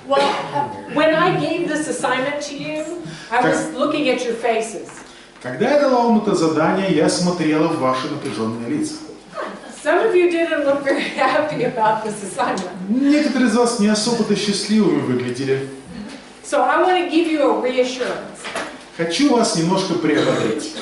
Well, when I gave this assignment to you, I was looking at your faces. Когда я дала вам это задание, я смотрела в ваши напряженные лица. Some of you didn't look very happy about this assignment. Некоторые из вас не особо-то счастливыми выглядели. So I want to give you a reassurance. Хочу вас немножко приободрить.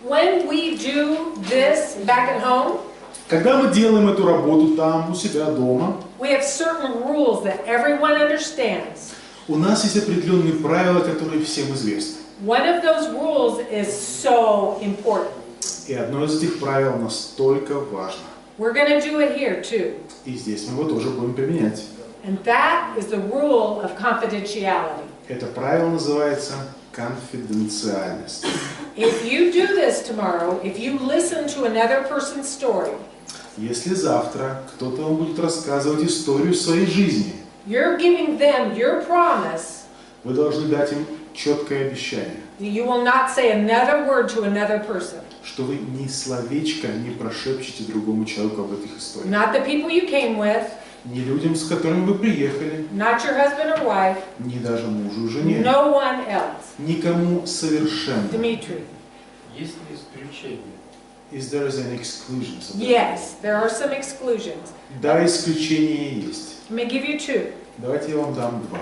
When we do this back at home, Когда мы делаем эту работу там, у себя дома, we have certain rules that everyone understands. у нас есть определенные правила, которые всем известны. One of those rules is so important. И одно из этих правил настолько важно. We're going to do it here too. И здесь мы его тоже будем применять. And that is the rule of confidentiality. Это правило называется конфиденциальность. If you do this tomorrow, if you listen to another person's story, Если завтра кто-то вам будет рассказывать историю своей жизни, you're giving them your promise. вы должны дать им четкое обещание, You will not say another word to another person. что вы ни словечко не прошепчете другому человеку об этих историях. Not the people you came with, Ни людям, с которыми вы приехали, not your husband or wife, ни даже мужу и жене, no one else. никому совершенно. Dmitry. Есть ли исключения? Is there an exclusion? Yes, there are some exclusions. Да, исключения есть. Let me give you two. Давайте я вам дам два.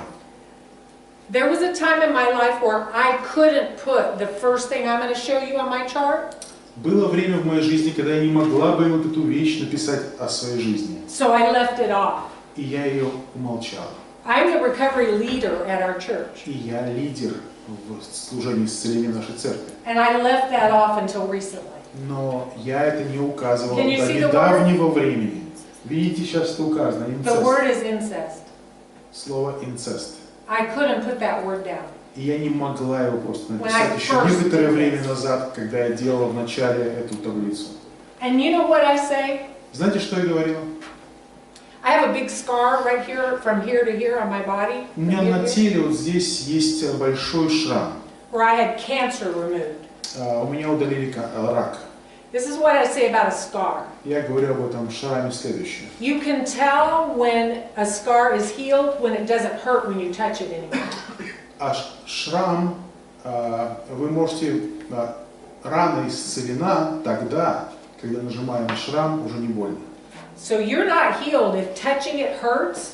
There was a time in my life where I couldn't put the first thing I'm going to show you on my chart. Было время в моей жизни, когда я не могла бы вот эту вещь написать о своей жизни. So I left it off. И я ее умолчала. I'm the recovery leader at our church. И я лидер в служении исцеления нашей церкви. And I left that off until recently. Но я это не указывал до Can you see the недавнего времени. Видите, сейчас это указано. The word is incest. Слово инцест. I couldn't put that word down. И я не могла его просто When написать I еще first некоторое did время this. назад, когда я делала в начале эту таблицу. And you know what I say? Знаете, что я говорила? I have a big scar right here, from here to here on my body, У меня на теле вот здесь есть большой шрам. where I had cancer removed. У меня удалили рак. This is what I say about a scar. Я говорю об этом шраме следующее. You can tell when a scar is healed when it doesn't hurt when you touch it anymore. А шрам, вы можете, рана исцелена тогда, когда нажимаем на шрам, уже не больно. So you're not healed if touching it hurts,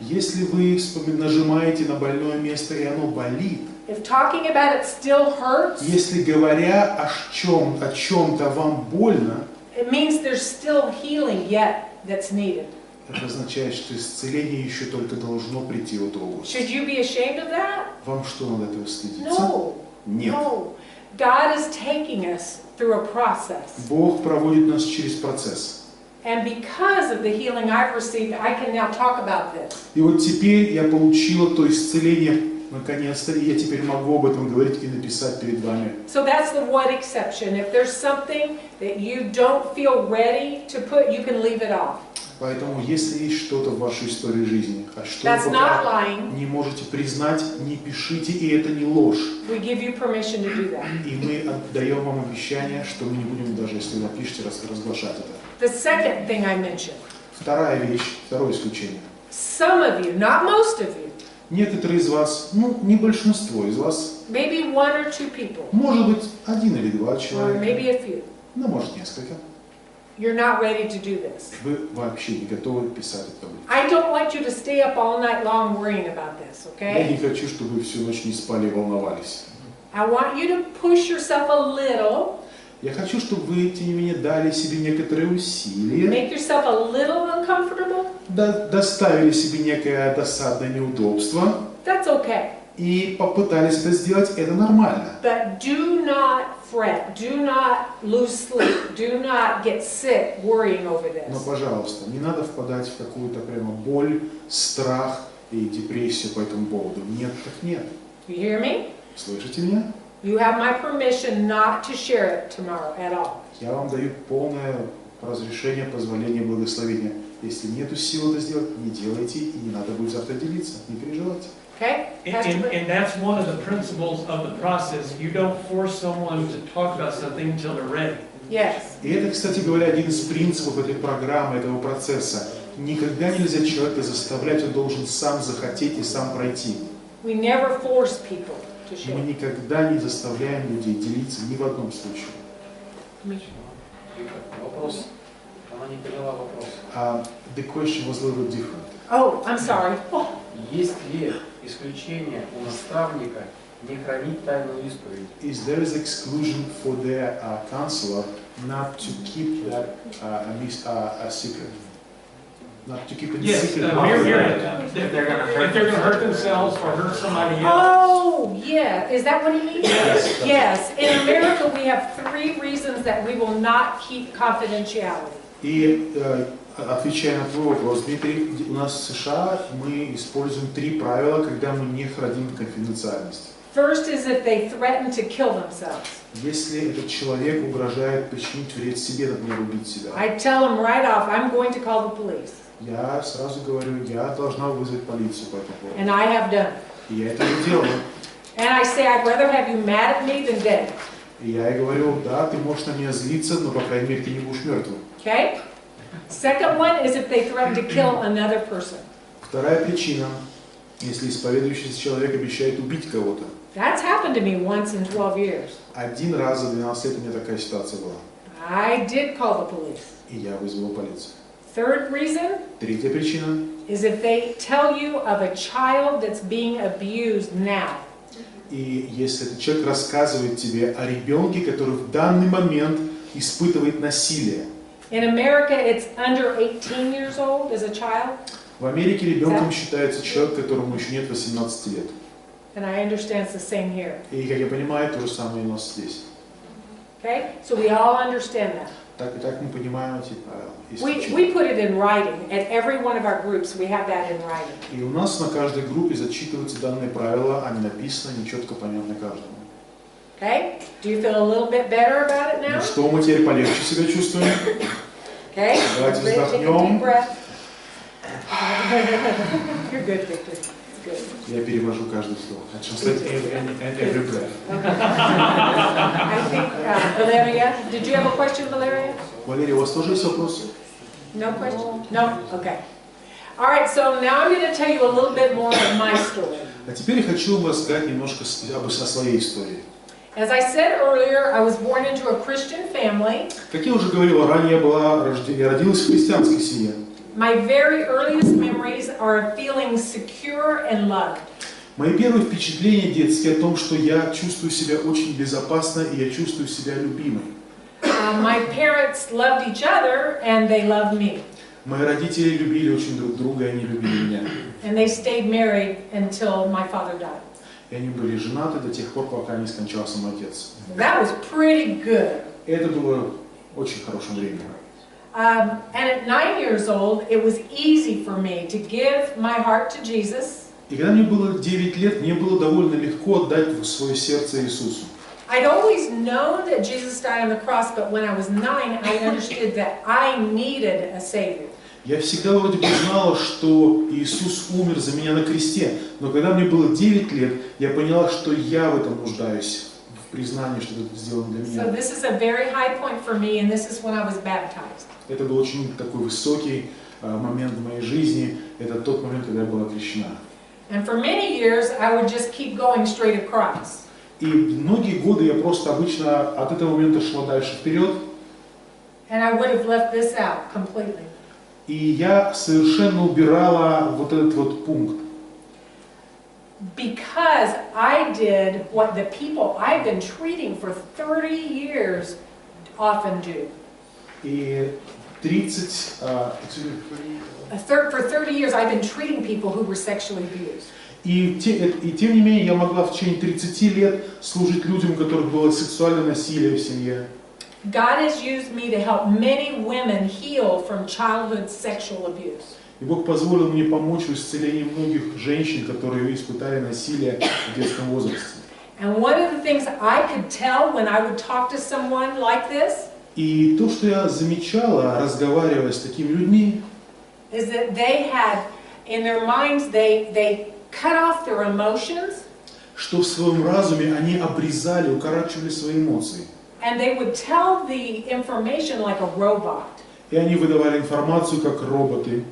Если вы нажимаете на больное место и оно болит, if talking about it still hurts, если говоря о чем-то вам больно, it means there's still healing yet that's needed. это означает, что исцеление еще только должно прийти в эту область. Should you be ashamed of that? Вам что, надо этого стыдиться? No. Нет. No. God is taking us through a process. Бог проводит нас через процесс. And because of the healing I've received, I can now talk about this. И вот теперь я получила то исцеление, наконец-то, и я теперь могу об этом говорить и написать перед вами. So that's the one exception. If there's something that you don't feel ready to put, you can leave it off. Поэтому, если есть что-то в вашей истории жизни, а что That's вы not пока lying. не можете признать, не пишите, и это не ложь. We give you permission to do that. И мы отдаем вам обещание, что мы не будем, даже если вы напишите, разглашать это. The second thing I mentioned. Вторая вещь, второе исключение. Some of you, not most of you, Некоторые из вас, не большинство из вас, maybe one or two people, может быть, один или два or человека, maybe a few, может несколько, you're not ready to do this. вы вообще не готовы писать эту таблицу. I don't want you to stay up all night long worrying about this, Я не okay? хочу, чтобы вы всю ночь не спали и волновались. I want you to push yourself a little, Я хочу, чтобы вы, тем не менее, дали себе некоторые усилия, make yourself a little uncomfortable. доставили себе некое досадное неудобство That's okay. и попытались это сделать, это нормально. But do not fret, do not lose sleep, do not get sick worrying over Но, this. пожалуйста, не надо впадать в какую-то прямо боль, страх и депрессию по этому поводу. Нет, так нет. You hear me? Слышите меня? You have my permission not to share it tomorrow at all. Я вам даю полное разрешение, позволение, благословение. Если нету сил это сделать, не делайте, и не надо будет завтра делиться. Не переживайте. Okay? Pastor Rick? And that's one of the principles of the process. You don't force someone to talk about something until they're ready. Yes. И это, кстати говоря, один из принципов этой программы, этого процесса. Никогда нельзя человека заставлять, он должен сам захотеть и сам пройти. We never force people to Мы share. никогда не заставляем людей делиться ни в одном случае. Вопрос. Она не поняла вопрос. The question was a little bit different. Oh, I'm sorry. Oh, Есть ли исключение у наставника не хранить тайную исповедь? Is there is exclusion for the counselor not to keep that a secret? Not to keep it Yes, secret. we're hearing it. If they're gonna hurt themselves or hurt somebody else. oh, yeah. Is that what he means? Yes. Yes. In America, we have 3 reasons that we will not keep confidentiality. И отвечая на твой вопрос, Дмитрий, у нас в США мы используем 3 правила, когда мы не храним конфиденциальность. First is if they threaten to kill themselves. Если этот человек угрожает причинить вред себе, например, убить себя, I tell them right off, I'm going to call the police. я сразу говорю, я должна вызвать полицию по этому поводу. And I have done. И я это и делаю. And I say, I'd rather have you mad at me than dead. И я ей говорю, да, ты можешь на меня злиться, но, по крайней мере, ты не будешь мертвым. Okay? Second one is if they threaten to kill another person. Вторая причина, если исповедующийся человек обещает убить кого-то. That's happened to me once in 12 years. Один раз за 12 лет у меня такая ситуация была. I did call the police. И я вызвал полицию. Third reason Третья причина, is if they tell you of a child that's being abused now. и если этот человек рассказывает тебе о ребенке, который в данный момент испытывает насилие. In America, it's under 18 years old as a child. В Америке ребенком считается человек, которому еще нет 18 лет. And I understand it's the same here. И, как я понимаю, то же самое у нас здесь. Okay? So we all understand that. Так и так мы понимаем эти правила. We put it in writing. At every one of our groups, we have that in writing. И у нас на каждой группе зачитываются данные правила, они написаны, они четко понятны каждому. Okay? Do you feel a little bit better about it Ну now? что, мы теперь полегче себя чувствуем? Okay? Давайте Take a deep вздохнем. breath. You're good, Victor. It's good. Я перевожу каждый вздох. I translate every breath. I think, Valeria, did you have a question, Valeria? Валерия, у вас тоже есть вопрос? No question? No? Okay. All right, so now I'm going to tell you a little bit more of my story. А теперь я хочу вам рассказать немножко о своей истории. As I said earlier, I was born into a Christian family. Как я уже говорил, ранее я родилась в христианской семье. My very earliest memories are of feeling secure and loved. Мои первые впечатления детские о том, что я чувствую себя очень безопасно и я чувствую себя любимой. My parents loved each other and they loved me. Мои родители любили очень друг друга, и они любили меня. And they stayed married until my father died. И они были женаты до тех пор, пока не скончался мой отец. That was pretty good. И это было очень хорошим временем. And at 9 years old, it was easy for me to give my heart to Jesus. И когда мне было 9 лет, мне было довольно легко отдать свое сердце Иисусу. I'd always known that Jesus died on the cross, but when I was 9, I understood that I needed a Savior. Я всегда вроде бы знала, что Иисус умер за меня на кресте, но когда мне было 9 лет, я поняла, что я в этом нуждаюсь, в признании, что это сделано для So меня. this is a very high point for me, and this is when I was baptized. Это был очень такой высокий момент в моей жизни, это тот момент, когда я была крещена. And for many years, I would just keep going straight across. И многие годы я просто обычно от этого момента шла дальше вперед, And I would have left this out completely. и я совершенно убирала вот этот вот пункт. Because I did what the people I've been treating for 30 years often do. И 30, For 30 years, I've been treating people who were sexually abused. и тем не менее я могла в течение 30 лет служить людям, у которых было сексуальное насилие в семье. God has used me to help many women heal from childhood sexual abuse. И Бог позволил мне помочь в исцелении многих женщин, которые испытали насилие в детском возрасте. And one of the things I could tell when I would talk to someone like this И то, что я замечала, разговаривая с такими людьми, is that they had, in their minds, they cut off their emotions что в своем разуме они обрезали, укорачивали свои эмоции. and they would tell the information like a robot. И они выдавали информацию как роботы.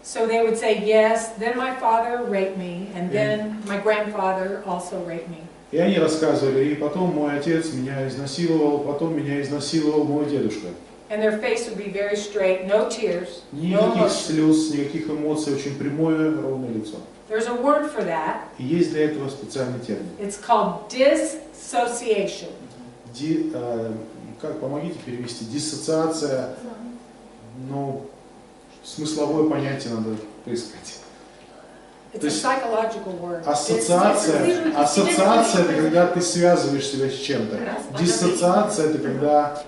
So they would say yes, then my father raped me, and then my grandfather also raped me. И они рассказывали, и потом мой отец меня изнасиловал, потом меня изнасиловал мой дедушка. And their face would be very straight, no tears, no Никаких emotion. слез, никаких эмоций, очень прямое, ровное лицо. There's a word for that. И есть для этого специальный термин. It's called dissociation. Как, помогите перевести? Диссоциация, ну, смысловое понятие надо поискать. It's То a есть psychological word. Ассоциация это когда ты связываешь себя с чем-то. Диссоциация это когда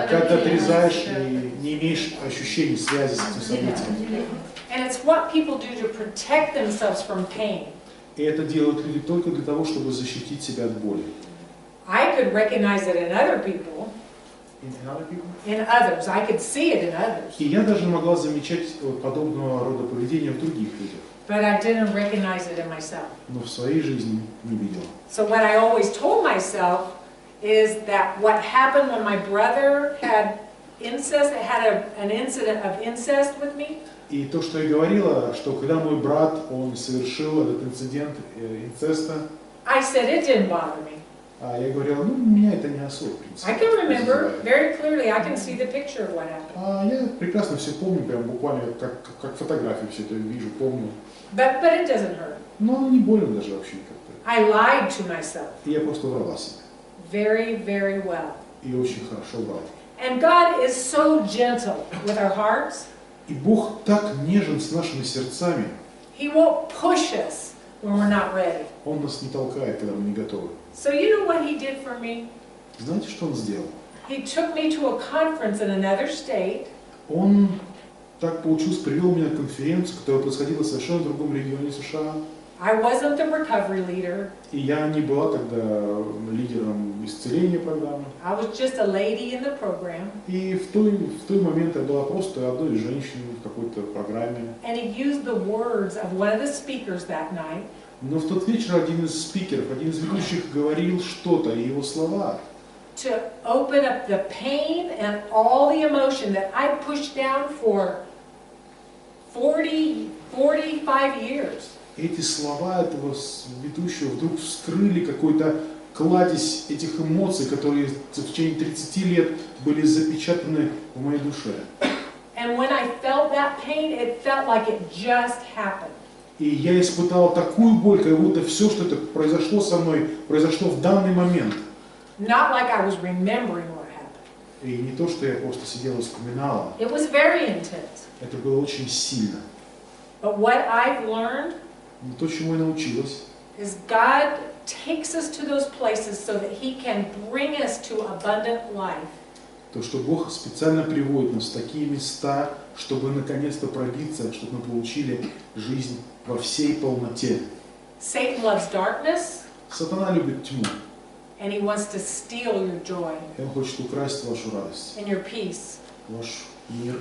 ты отрезаешь и не имеешь ощущений связи с этим событием. And it's what people do to protect themselves from pain. И это делают люди только для того, чтобы защитить себя от боли. I could recognize it in other people, in others. I could see it in others, И я даже могла замечать подобного рода поведение в других людях, but I didn't recognize it in myself. но в своей жизни не видела. So what I always told myself is that what happened when my brother had incest, had an incident of incest with me, И то, что я говорила, что когда мой брат, он совершил этот инцидент инцеста, I said it didn't bother me. я говорила, ну, меня это не особо, в принципе. I can remember very clearly. I can see the picture of what happened. Я прекрасно все помню, прям буквально как фотографию все это вижу, помню. But it doesn't hurt. Но не больно даже вообще как-то. I lied to myself И я просто врала себе. very, very well. И очень хорошо врал. And God is so gentle with our hearts. И Бог так нежен с нашими сердцами. He won't push us when we're not ready. Он нас не толкает, когда мы не готовы. So you know what he did for me? Знаете, что Он сделал? He took me to a conference in another state. Он так получилось, привел меня на конференцию, которая происходила в совершенно другом регионе США. I wasn't the recovery leader. И я не была тогда лидером исцеления программы. I was just a lady in the program. И в той момент я была просто одной из женщин в какой-то программе. And he used the words of one of the speakers that night. Но в тот вечер один из спикеров, один из ведущих говорил что-то, и его слова To open up the pain and all the emotion that I pushed down for 45 years. эти слова этого ведущего вдруг вскрыли какой-то кладезь этих эмоций, которые в течение 30 лет были запечатаны в моей душе. And when I felt that pain, it felt like it just happened. И я испытал такую боль, как будто все, что это произошло со мной, произошло в данный момент. Not like I was remembering what happened. И не то, что я просто сидела и вспоминала. It was very intense. Это было очень сильно. But what I've learned Но то, чему я научилась, is God takes us to those places so that He can bring us to abundant life. то, что Бог специально приводит нас в такие места, чтобы наконец-то пробиться, чтобы мы получили жизнь во всей полноте. Satan loves darkness, Сатана любит тьму, and he wants to steal your joy и он хочет украсть вашу радость, and your peace. ваш мир.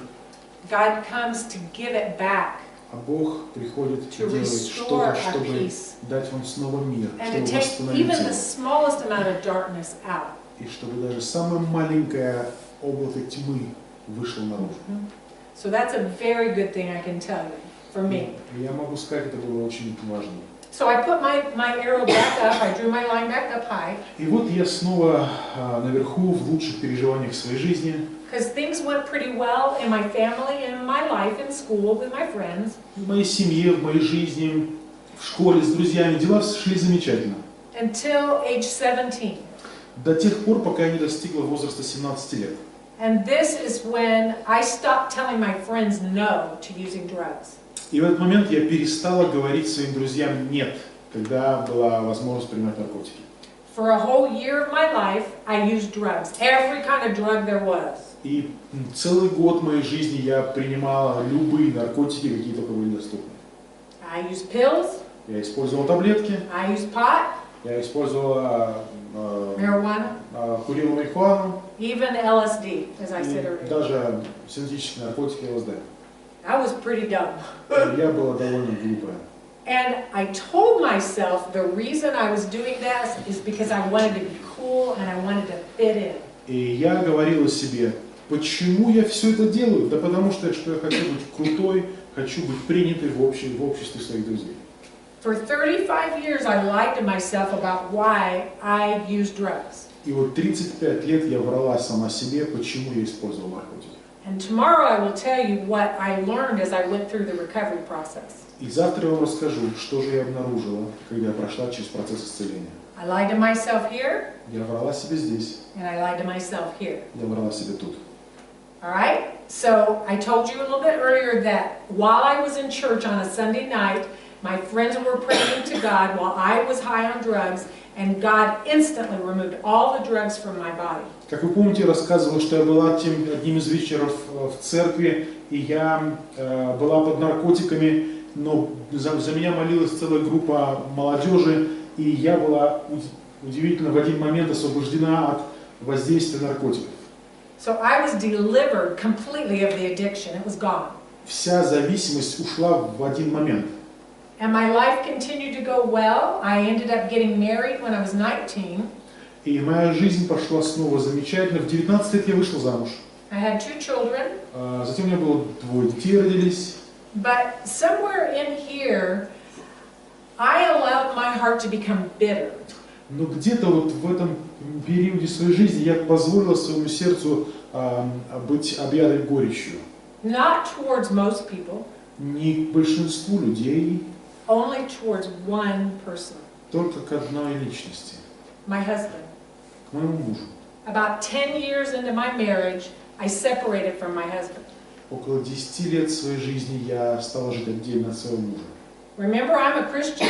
God comes to give it back А Бог приходит и To делает restore что-то, our чтобы peace. дать вам снова мир, and to чтобы take восстановить even the его. smallest amount of darkness out. И чтобы даже самое маленькое облако тьмы вышло наружу. So that's a very good thing I can tell you, for me. И я могу сказать, это было очень важно. So I put my arrow back up, I drew my line back up high, И вот я снова наверху, в лучших переживаниях своей жизни. because things went pretty well in my family, in my life, in school, with my friends, В моей семье, в моей жизни, в школе, с друзьями дела шли замечательно. until age 17. До тех пор, пока я не достигла возраста 17 лет. And this is when I stopped telling my friends no to using drugs. И в этот момент я перестала говорить своим друзьям «нет», когда была возможность принимать наркотики. For a whole year of my life, I used drugs, every kind of drug there was. И целый год моей жизни я принимала любые наркотики, какие только были доступны. I used pills, Я использовал таблетки, I used pot, я использовала marijuana, курил марихуану, even LSD, as I said и earlier. даже синтетические наркотики ЛСД. I was pretty dumb. Я была довольно глупая. And I told myself the reason I was doing this is because I wanted to be cool and I wanted to fit in. И я говорила себе, Почему я все это делаю? Да потому что я хочу быть крутой, хочу быть принятой в обществе своих друзей. For 35 years, I lied to myself about why I used drugs. И вот 35 лет я врала сама себе, почему я использовал наркотики. And tomorrow I will tell you what I learned as I went through the recovery process. И завтра я вам расскажу, что же я обнаружила, когда я прошла через процесс исцеления. I lied to myself here, Я врала себе здесь, and I lied to myself here. я врала себе тут. All right? So I told you a little bit earlier that while I was in church on a Sunday night, my friends were praying to God while I was high on drugs, and God instantly removed all the drugs from my body. Как вы помните, я рассказывал, что я была одним из вечеров в церкви, и я была под наркотиками, но за меня молилась целая группа молодежи, и я была удивительно в один момент освобождена от воздействия наркотиков. So I was delivered completely of the addiction. It was gone. Вся зависимость ушла в один момент. And my life continued to go well. I ended up getting married when I was 19. И моя жизнь пошла снова замечательно. В 19 лет я вышла замуж. I had 2 children. Затем у меня было 2 детей родились. But somewhere in here, I allowed my heart to become bitter. Но где-то вот в этом периоде своей жизни я позволила своему сердцу быть объятым горечью. Not towards most people, Не к большинству людей, only towards one person, только к одной личности, my husband. к моему мужу. About 10 years into my marriage, I separated from my husband. Около 10 лет своей жизни я стала жить отдельно от своего мужа. Remember, I'm a Christian,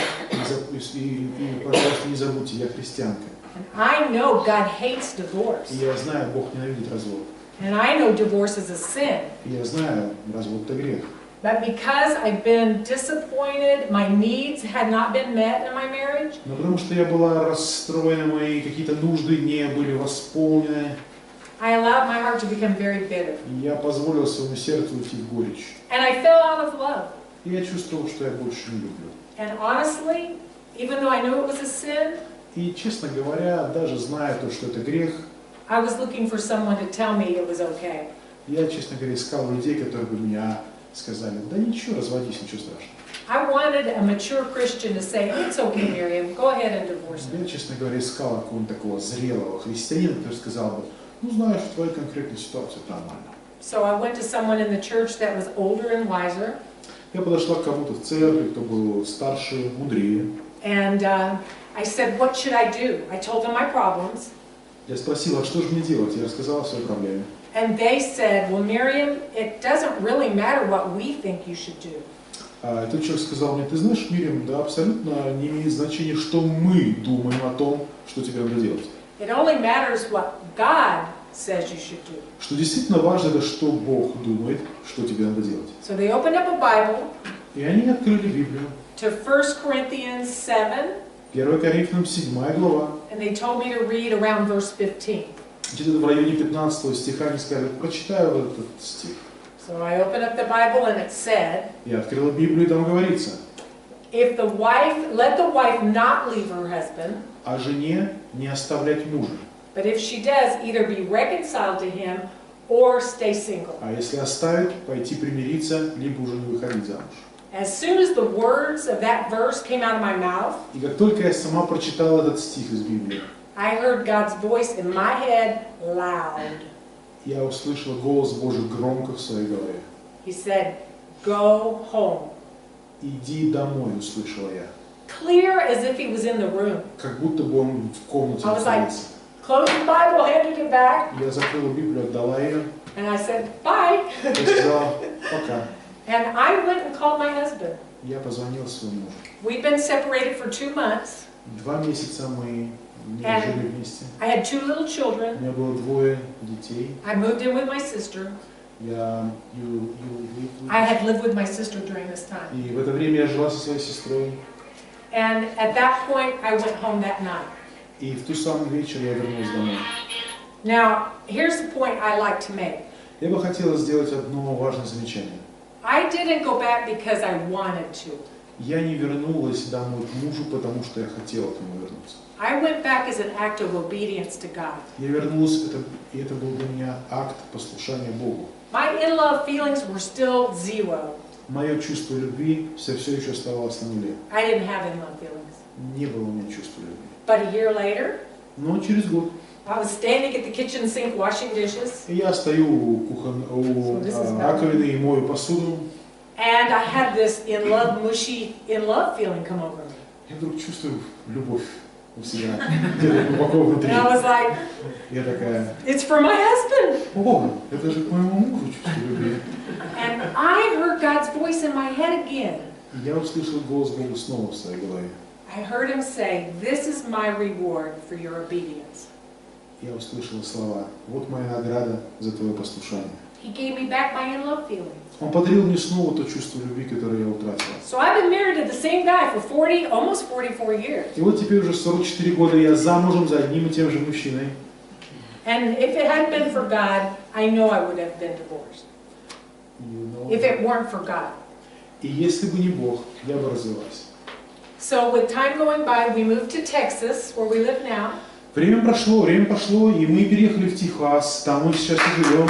И, пожалуйста, не забудьте, я христианка. and I know God hates divorce. И я знаю, Бог ненавидит развод. And I know divorce is a sin. И я знаю, развод это грех. But because I've been disappointed, my needs had not been met in my marriage, Но потому что я была расстроена, мои какие-то нужды не были восполнены, I allowed my heart to become very bitter. и я позволил своему сердцу уйти в горечь. And I fell out of love. И я чувствовал, что я больше не люблю. And honestly, even though I knew it was a sin, И, честно говоря, даже зная то, что это грех, I was looking for someone to tell me it was okay. я, честно говоря, искал людей, которые бы мне сказали: да ничего, разводись, ничего страшного. I wanted a mature Christian to say, it's okay, Miriam, go ahead and divorce me. Я, честно говоря, искал какого-нибудь такого зрелого христианина, который сказал бы: ну, знаешь, в твоей конкретной ситуации это нормально. So I went to someone in the church that was older and wiser, Я подошла к кому-то в церкви, кто был старше, мудрее. and I said, what should I do? I told them my problems, Я спросила: а что же мне делать? Я рассказала о своей проблеме. and they said, well, Miriam, it doesn't really matter what we think you should do. А этот человек сказал мне: ты знаешь, Мириам, да абсолютно не имеет значения, что мы думаем о том, что тебе надо делать. It only matters what God says you should do. Что действительно важно, это что Бог думает, что тебе надо делать. So they opened up a Bible И они открыли Библию. to 1 Corinthians 7, 1 Коринфянам 7 глава. and they told me to read around verse 15. Где-то в районе 15 стиха они сказали: прочитаю вот этот стих. So I opened up the Bible and it said, Я открыла Библию, и там говорится: let the wife not leave her husband, о жене не оставлять мужа, but if she does, either be reconciled to him or stay single. а если оставит, пойти примириться, либо уже не выходить замуж. As soon as the words of that verse came out of my mouth, И как только я сама прочитала этот стих из Библии, I heard God's voice in my head loud. я услышала голос Божий громко в своей голове. He said, go home. Иди домой, услышала я. Clear as if he was in the room. Как будто бы он в комнате I was like- находился. Closed the Bible, handed it back, Я закрыла Библию, отдала ее, and I said, bye. и сказала: пока. And I went and called my husband. Я позвонила своему мужу. We'd been separated for 2 months. 2 месяца мы не And- жили вместе. I had 2 little У children. меня было 2 детей. I moved in with my sister. I had lived with my sister during this time. И в это время я жила со своей сестрой. And at that point, I went home that night. И в ту самую вечер я вернулась домой. Now, here's the point I like to make. Я бы хотела сделать одно важное замечание. I didn't go back because I wanted to. я не вернулась домой к мужу, потому что я хотела к нему вернуться. I went back as an act of obedience to God. Я вернулась, и это был для меня акт послушания Богу. My in-love feelings were still zero. Мое чувство любви все еще оставалось на нуле. I didn't have in-love feelings. Не было у меня чувства любви. But a year later, Но через год I was standing at the kitchen sink washing dishes, я стою у раковины и мою посуду. and I had this in-love, mushy in-love feeling come over me. Я вдруг чувствую любовь у себя, где-то глубоко внутри. And I was like, Я такая, it's for my husband. о, это же к моему мужу чувство любви. And I heard God's voice in my head again. И я услышал голос Бога снова в своей голове. I heard him say, this is my reward for your obedience. Я услышал слова, вот моя награда за твое послушание. He gave me back my in-love feeling. Он подарил мне снова то чувство любви, которое я утратила. So I've been married to the same guy for 40, almost 44 years. И вот теперь уже 44 года я замужем за одним и тем же мужчиной. And if it hadn't been for God, I know I would have been divorced. If it weren't for God. И если бы не Бог, я бы развелась. So with time going by, we moved to Texas, where we live now. Время прошло, и мы переехали в Техас, там мы сейчас и живем.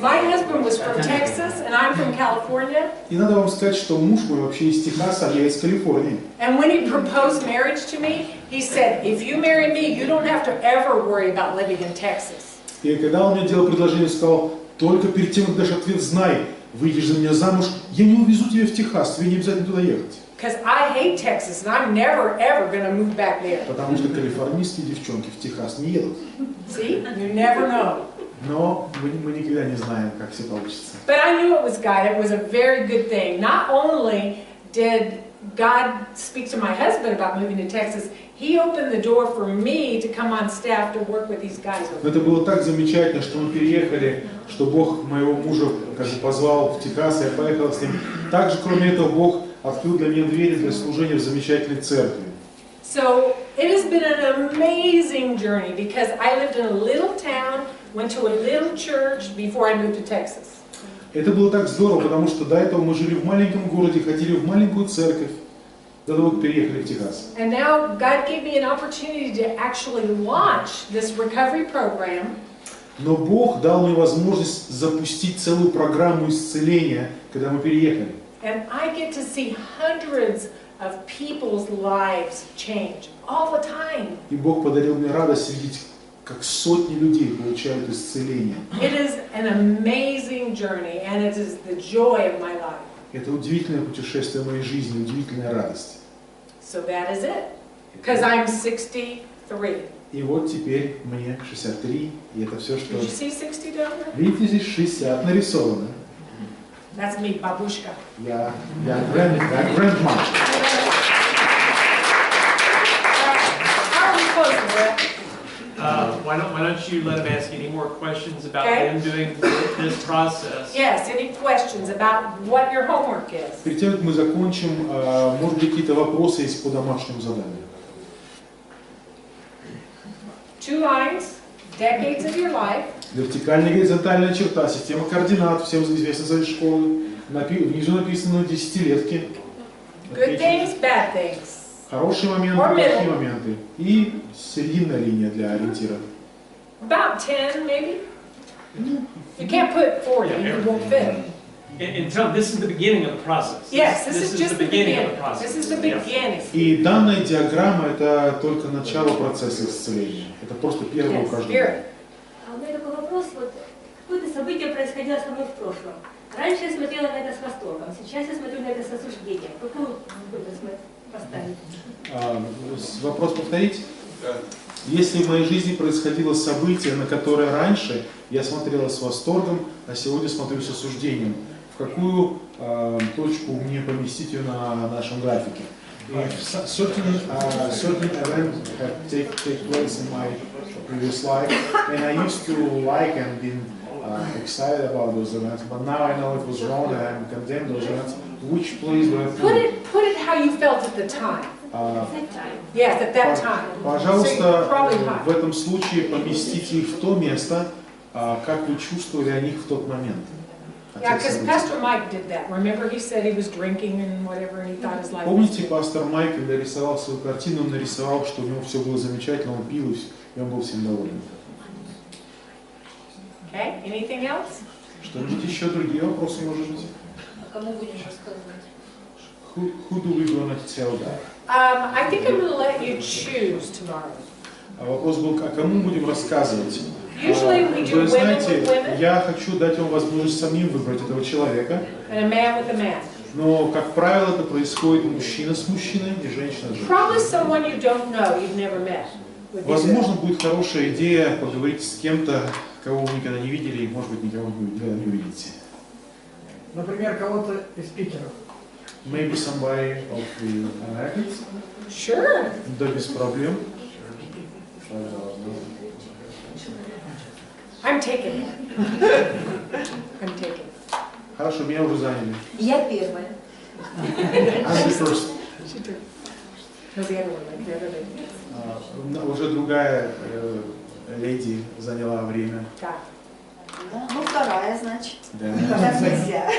My husband was from Texas, and I'm from California. И надо вам сказать, что муж мой вообще из Техаса, а я из Калифорнии. And when he proposed marriage to me, he said, if you marry me, you don't have to ever worry about living in Texas. И когда он мне делал предложение, сказал, только перед тем, как дашь ответ, знай, выйдешь за меня замуж, я не увезу тебя в Техас, тебе не обязательно туда ехать. Because I hate Texas, and I'm never, ever going to move back there. Потому что калифорнийские девчонки в Техас не едут. See? You never know. Но мы никогда не знаем, как все получится. But I knew it was God. It was a very good thing. Not only did God speak to my husband about moving to Texas, He opened the door for me to come on staff to work with these guys. Но это было так замечательно, что мы переехали, что Бог моего мужа как бы позвал в Техас, и я поехал с ним. Также, кроме этого, Бог открыл для меня двери для служения в замечательной церкви. So it has been an amazing journey because I lived in a little town, went to a little church before I moved to Texas. Это было так здорово, потому что до этого мы жили в маленьком городе, ходили в маленькую церковь, до того, как переехали в Техас. And now God gave me an opportunity to actually launch this recovery program. Но Бог дал мне возможность запустить целую программу исцеления, когда мы переехали. And I get to see hundreds of people's lives change all the time. И Бог подарил мне радость видеть, как сотни людей получают исцеление. It is an amazing journey, and it is the joy of my life. Это удивительное путешествие моей жизни, удивительная радость. So that is it. Because I'm 63. И вот теперь мне 63, и это все, что... Did you see 60 down there? Видите, здесь 60 нарисовано. That's me, бабушка. Я grandma. How are we closing, Brett? Why don't you let him ask any more questions about Okay. them doing this process? Yes, any questions about what your homework is? Перед тем, как мы закончим, может быть, какие-то вопросы есть по домашнему заданию? 2 lines, decades of your life. Вертикальная и горизонтальная черта, система координат, всем известна из школы. Внизу написано десятилетки. Good things, bad things. Хорошие моменты, Or middle. плохие моменты. И серединная линия для ориентира. About 10, maybe. You can't put 40, it won't fit. And tell them this is the beginning of the process. Yes, this is just the beginning. of the process. This is the Yes. beginning. И данная диаграмма – это только начало процесса исцеления. Это просто первое Yes, упражнение. spirit. А у меня такой вопрос, вот какое-то событие происходило со мной в прошлом. Раньше я смотрела на это с восторгом, сейчас я смотрю на это с осуждением. Какую выбор поставить? Вопрос повторить? Если в моей жизни происходило событие, на которое раньше я смотрела с восторгом, а сегодня смотрю с осуждением, в какую точку мне поместить ее на нашем графике? If certain events have take place in my previous life, and I used to like and been excited about those events, but now I know it was wrong and I'm condemned those events. Which place do I Put it how you felt at the time. Yes, at that time. So you Пожалуйста, probably в have. этом случае поместите их в то место, как вы чувствовали о них в тот момент. о Yeah, тех because событиях. Pastor Mike did that. Remember he said he was drinking and whatever and he thought his life was Помните, good. пастор Майк, когда рисовал свою картину, он нарисовал, что у него все было замечательно, он пил, и он был всем доволен. Okay, anything else? Что-нибудь еще, другие вопросы, может быть? А кому будем рассказывать? Who do we gonna tell that? I think I'm going to let you choose tomorrow. А вопрос был, а кому будем рассказывать? Usually we do Вы women знаете, with women я хочу дать вам возможность самим выбрать этого человека, and a man with a man. но, как правило, это происходит мужчина с мужчиной и женщина с женщиной. Probably someone you don't know, you've never met. would be good. Возможно, будет хорошая идея поговорить с кем-то, кого вы никогда не видели, и, может быть, никого никогда не увидите. Например, кого-то из спикеров. Maybe somebody of the Americans. Sure. Да, без проблем. I'm taking it. I'm taking it. Хорошо, меня уже заняли. Я первая. I'm the first. She took it. No, the other one, like the other lady. Уже другая леди заняла время. Got Да, ну вторая, значит. Да. Так нельзя.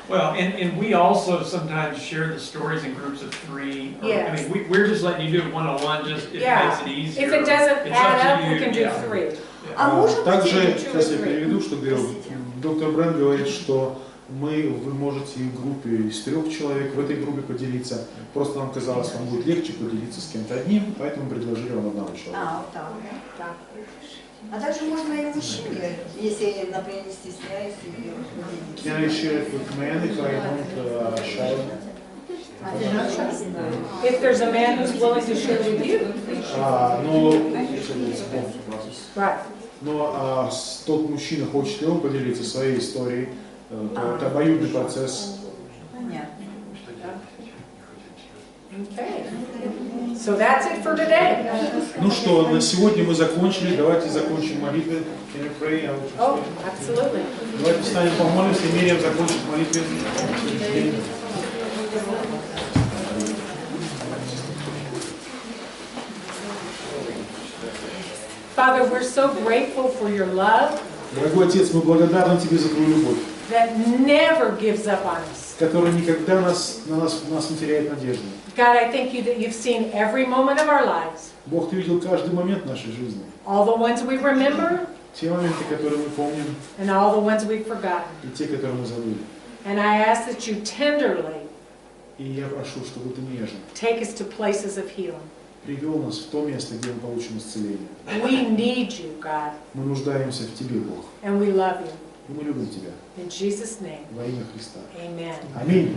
Well, and we also sometimes share the stories in groups of 3. Or, I Yes. mean, we're just letting you do it one-on-one, just if it Yeah. makes it easier. If it doesn't It's add up to up, we you, can do yeah. 3. А может быть, Также, или сейчас я two or three. переведу, что говорил Простите. доктор Брэнд, говорит, что вы можете в группе из 3 человек в этой группе поделиться. Просто нам казалось, вам будет легче поделиться с кем-то одним, поэтому предложили вам одного человека. вот так, да? А также можно и мужчине, если, например, не стесняюсь или поделиться. Can I share it with men if I don't shy? If there's a man who's willing to share with you. Right. Но тот мужчина, хочет ли он поделиться своей историей, то это обоюдный процесс. Понятно. Okay. So that's it for today. Ну что, на сегодня мы закончили. Давайте закончим молитвой. Can you pray? Oh, absolutely. Давайте встанем, помолимся, и Мириам закончит молитву. Father, we're so grateful for your love Дорогой Отец, мы благодарны Тебе за Твою любовь, that never gives up on us. которая никогда нас не теряет надежды. God, I thank you that you've seen every moment of our lives, Бог, Ты видел каждый момент нашей жизни. all the ones we remember Те моменты, которые мы помним, and all the ones we've forgotten. и те, которые мы забыли. And I ask that you tenderly И я прошу, чтобы Ты нежно take us to places of healing. привел нас в то место, где мы получим исцеление. We need you, God, Мы нуждаемся в Тебе, Бог, and we love you. и мы любим Тебя. In Jesus' name, Во имя Христа. amen. Аминь.